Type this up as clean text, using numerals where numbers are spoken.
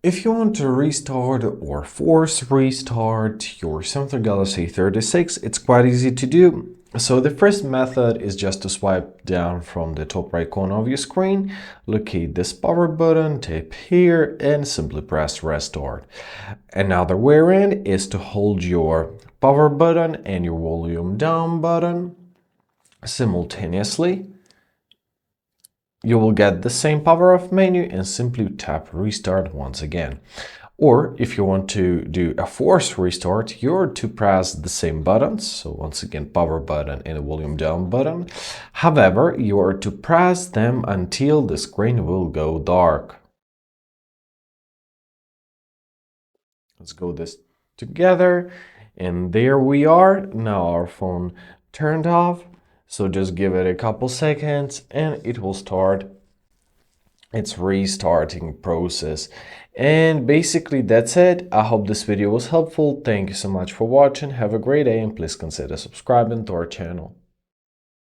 If you want to restart or force restart your Samsung Galaxy A36, it's quite easy to do. So the first method is just to swipe down from the top right corner of your screen, locate this power button, tap here, and simply press restart. Another way around is to hold your power button and your volume down button simultaneously. You will get the same power-off menu and simply tap restart once again. Or if you want to do a forced restart, you're to press the same buttons. So once again, power button and the volume down button. However, you are to press them until the screen will go dark. Let's go this together. And there we are. Now our phone turned off. So just give it a couple seconds and it will start its restarting process. And basically that's it. I hope this video was helpful. Thank you so much for watching. Have a great day and please consider subscribing to our channel.